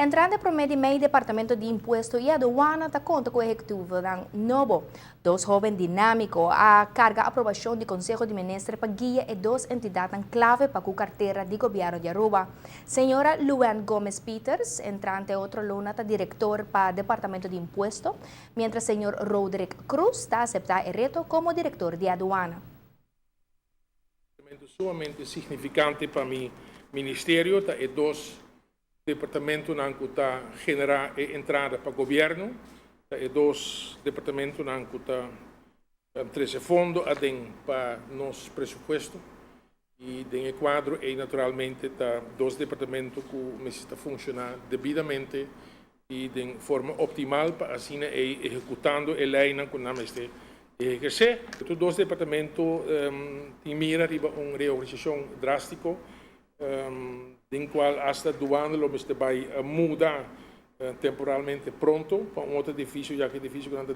Entrando promedio meio Departamento de Imposto e Aduana está conta com o executivo da Novo. Dois jovens dinâmicos a carga aprovação do Conselho de Ministros para guia e duas entidades clave para a carteira de governo de Aruba. Senhora Luan Gomes Peters, entrante outro luna, está diretor para o Departamento de Imposto, mientras senhor Roderick Cruz está a aceitar o reto como diretor de Aduana. Sumamente significante para mi ministério, tá, e dois departamentos que tá generar entrada para o governo, tá, e dois departamentos que tá trazer fundo para nosso presupuesto e em quadro e naturalmente tá dois departamentos que necessitam funcionar devidamente e de forma optimal para assim executando a lei que nós estamos exercer. Os dois departamentos têm mira uma reorganização drástica, em qual hasta aduana vai mudar temporalmente pronto para outro edifício, já que o edifício grande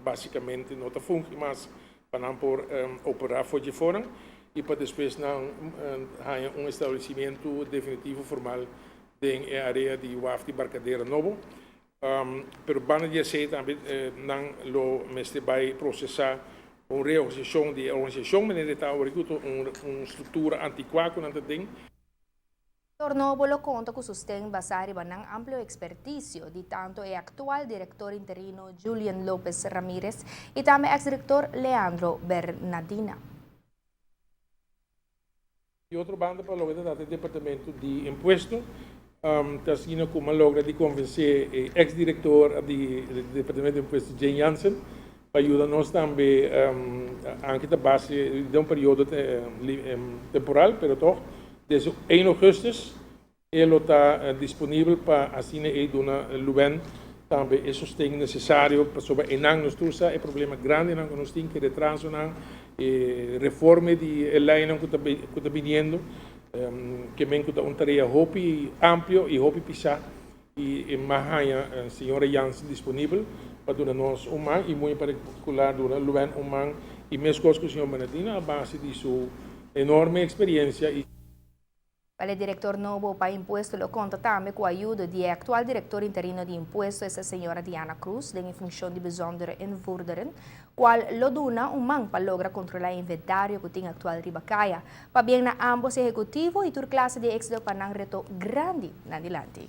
basicamente não está funcionando, mas para não por operar fora e para depois não estabelecimento definitivo formal na área de WAF de Barcadeira Novo. Pero bana dia sei também não vai processar uma reorganização de organização, mas ele está uma estrutura antiquada não tem. Novo lo conta com sustento basado ng amplo expertício de tanto o atual diretor interino Julian Lopez Ramirez e também ex-diretor Leandro Bernardina. E outro banda para lograr o departamento de imposto, está sendo como logra de convencer o ex-diretor do departamento de imposto Jane Jansen para ajudar-nos também anche da base de período temporal, pero toch desde 1 agosto ele está disponível para assim dar Luven também o sustento necessário para sobre nós trouxa é problema grande que nós temos que retraso reforma de lei que está vindo que vem com uma tarefa hopi amplo e hopi pisar e mais a senhora Jansen disponível para dar nós e muito particular dar Luven e mesmo com o senhor Bernardina a base de sua enorme experiência. O diretor novo para imposto lo conta também com a ajuda do atual diretor interino de imposto, essa senhora Diana Cruz, em função de bijzondere invorderen, qual lo duna para lograr controlar o inventário que tem atual ribacaia, para bem na ambos executivo e tur classe de éxito para um reto grande na dilante.